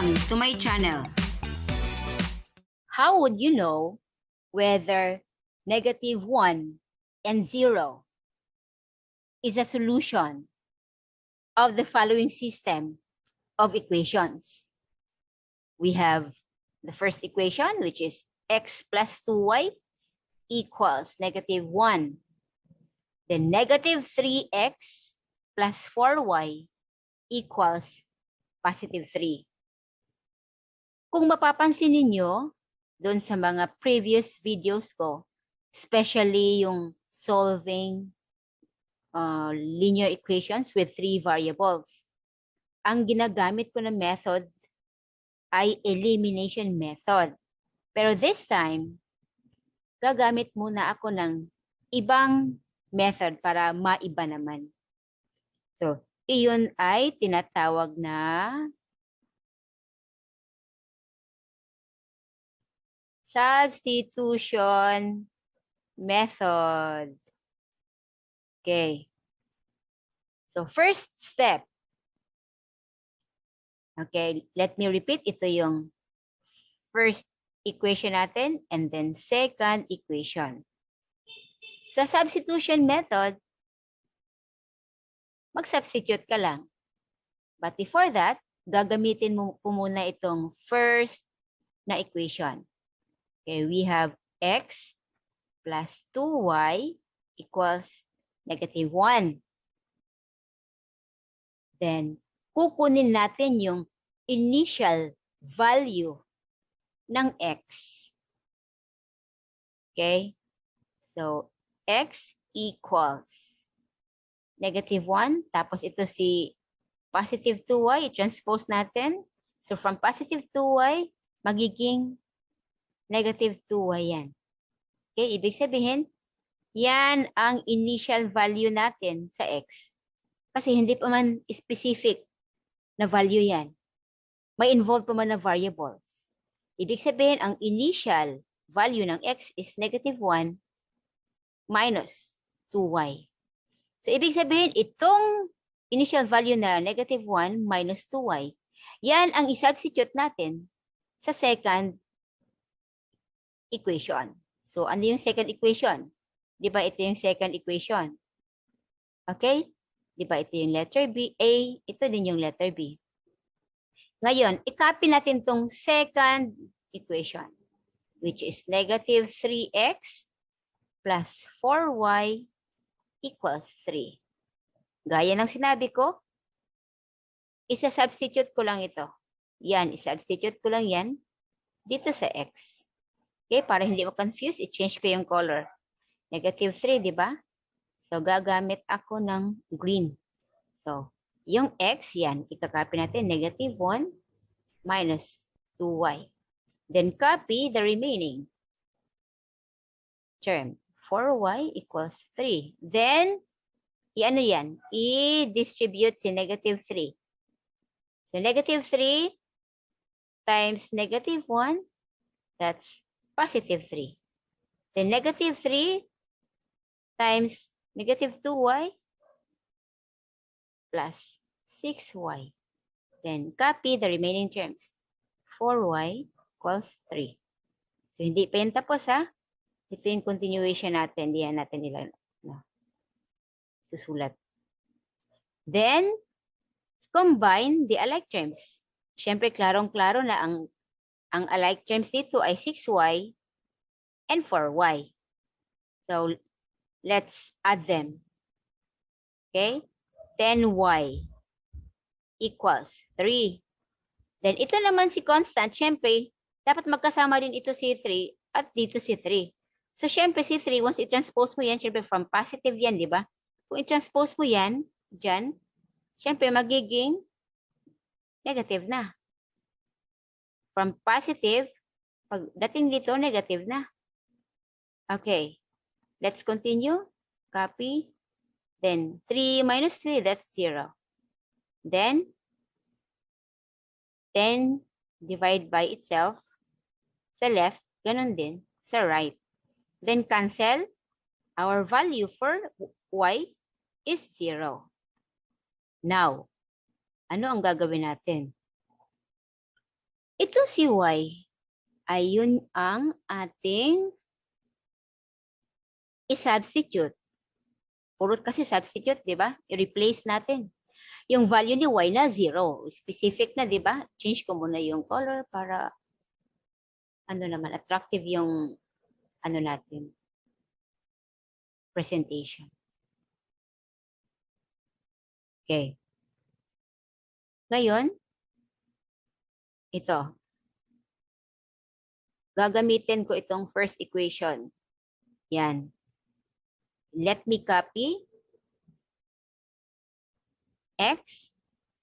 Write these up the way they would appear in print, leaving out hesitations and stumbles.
Welcome to my channel. How would you know whether -1 and 0 is a solution of the following system of equations? We have the first equation, which is x plus 2y equals -1. Then -3x plus 4y equals +3. Kung mapapansin ninyo, doon sa mga previous videos ko, especially yung solving linear equations with 3 variables, ang ginagamit ko na method ay elimination method. Pero this time, gagamit muna ako ng ibang method para maiba naman. So, iyon ay tinatawag na substitution method. Okay. So, first step. Okay, let me repeat. Ito yung first equation natin and then second equation. Sa substitution method, mag-substitute ka lang. But before that, gagamitin mo po muna itong first na equation. Okay, we have x plus 2y equals -1. Then, kukunin natin yung initial value ng x. Okay? So, x equals -1. Tapos ito si positive 2y. I-transpose natin. So, from positive 2y, magiging -2y yan. Okay? Ibig sabihin, yan ang initial value natin sa x. Kasi hindi pa man specific na value yan. May involved pa man na variables. Ibig sabihin, ang initial value ng x is -1 minus 2y. So, ibig sabihin, itong initial value na -1 minus 2y, yan ang isubstitute natin sa second equation. So, ano yung second equation? Di ba ito yung second equation? Okay? Di ba ito yung letter B, A, ito din yung letter B. Ngayon, i-copy natin tong second equation, which is -3x plus 4y equals 3. Gaya ng sinabi ko, isa-substitute ko lang ito. Yan, isa-substitute ko lang yan dito sa x. Okay, para hindi ma-confuse, i-change ko yung color. -3, di ba? So, gagamit ako ng green. So, yung x, yan, ikakopy natin, -1 minus 2y. Then, copy the remaining term. 4y equals 3. Then, i-ano yan? I-distribute si -3. So, -3 times -1, that's +3. Then, -3 times -2y plus 6y. Then, copy the remaining terms. 4y equals 3. So, hindi pa yun tapos, ha? Ito yung continuation natin. Diyan natin nila susulat. Then, combine the alike terms. Siyempre, klarong-klaro na ang alike terms dito ay 6y and 4y. So, let's add them. Okay? 10y equals 3. Then, ito naman si constant. Siyempre, dapat magkasama din ito si 3 at dito si 3. So, siyempre si 3, once i-transpose mo yan, siyempre from positive yan, di ba? Kung i-transpose mo yan, dyan, siyempre magiging negative na. From positive, pagdating dito, negative na. Okay. Let's continue. Copy. Then, 3 minus 3, that's 0. Then, 10 divide by itself. Sa left, ganun din. Sa right. Then, cancel. Our value for y is 0. Now, ano ang gagawin natin? Ito si y ay yun ang ating i-substitute. Puro kasi substitute, di ba? I-replace natin. Yung value ni y na 0. Specific na, di ba? Change ko muna yung color para ano naman, attractive yung ano natin, presentation. Okay. Ngayon, ito. Gagamitin ko itong first equation. Yan. Let me copy x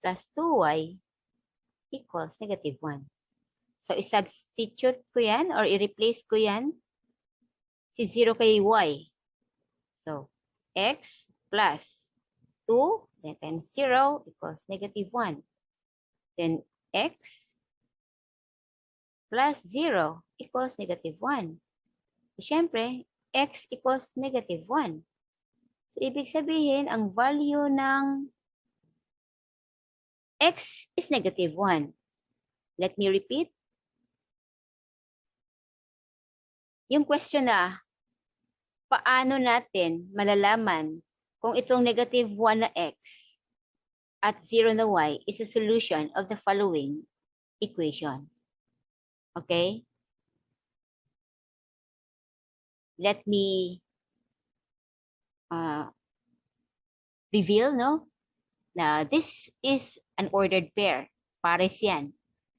plus 2y equals -1. So, i-substitute ko yan or i-replace ko yan si 0 kay y. So, x plus 2 then times 0 equals -1. Then, x plus 0 equals -1. Siyempre, x equals -1. So, ibig sabihin, ang value ng x is -1. Let me repeat. Yung question na, paano natin malalaman kung itong -1 na x at 0 na y is a solution of the following equation? Okay? Let me reveal, no? Na this is an ordered pair. Pares yan.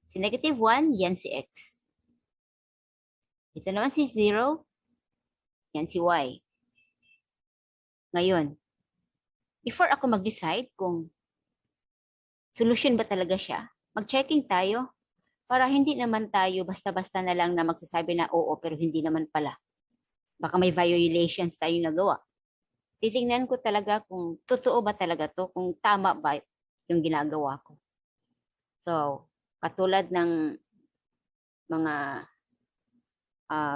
Si -1, yan si x. Ito naman si 0, yan si y. Ngayon, before ako mag-decide kung solution ba talaga siya, mag-checking tayo para hindi naman tayo basta-basta na lang na magsasabi na oo pero hindi naman pala. Baka may violations tayong nagawa. Titingnan ko talaga kung totoo ba talaga to, kung tama ba yung ginagawa ko. So, katulad ng mga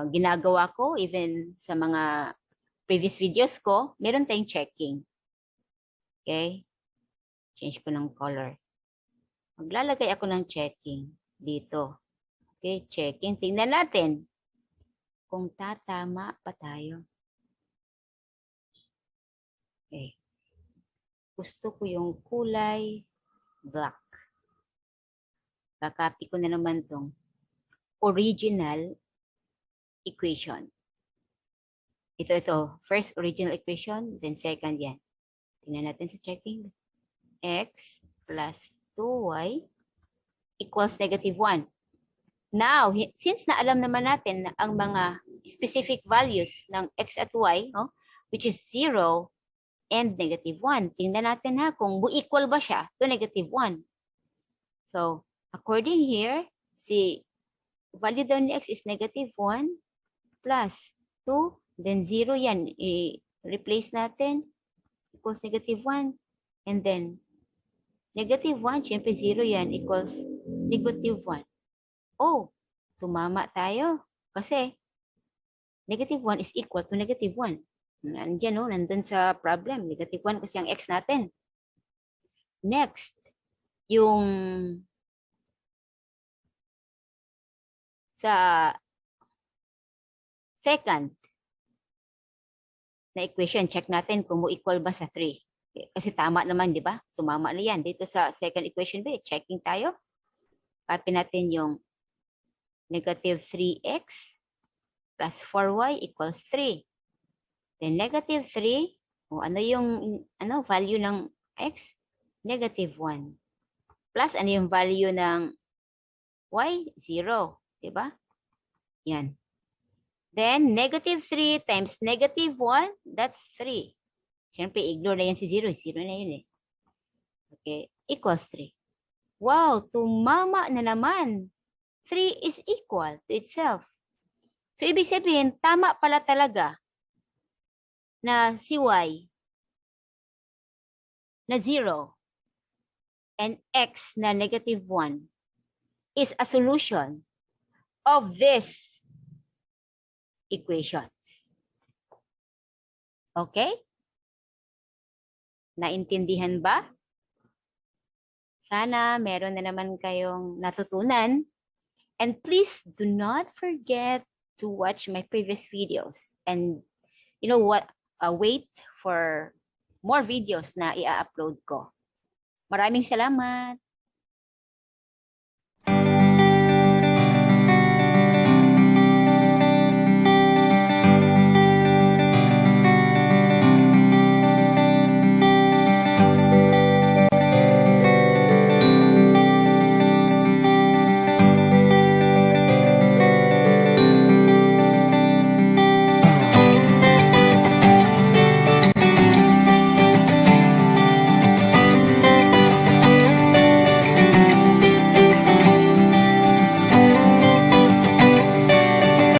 ginagawa ko, even sa mga previous videos ko, meron tayong checking. Okay? Change ko ng color. Maglalagay ako ng checking dito. Okay, checking. Tingnan natin kung tatama pa tayo. Okay. Gusto ko yung kulay black. Kakopy ko na naman tong original equation. Ito. First original equation, then second yan. Tingnan natin sa checking. X plus 2y equals -1. Now, since naalam naman natin ang mga specific values ng x at y, no, which is 0 and -1, tingnan natin ha kung equal ba siya to -1. So, according here, si value daw ni x is -1 plus 2, then 0 yan. I-replace natin equals -1. And then, -1, syempre 0 yan equals -1. Oh, tumama tayo. Kasi, -1 is equal to -1. Nandiyan, no? Nandun sa problem. -1 kasi ang x natin. Next, yung sa second na equation, check natin kung equal ba sa 3. Kasi tama naman, di ba? Tumama na yan. Dito sa second equation ba, checking tayo. Copy natin yung -3x plus 4y equals 3. Then -3, ano yung value ng x? -1. Plus ano yung value ng y? 0. Diba? Yan. Then -3 times -1, that's 3. Siyempre, ignore na yan si 0. 0 na yun eh. Okay. Equals 3. Wow, tumama na naman. 3 is equal to itself. So, ibig sabihin, tama pala talaga na si y na 0 and x na -1 is a solution of this equations. Okay? Naintindihan ba? Sana meron na naman kayong natutunan And please do not forget to watch my previous videos. And you know what? Wait for more videos na i-upload ko. Maraming salamat.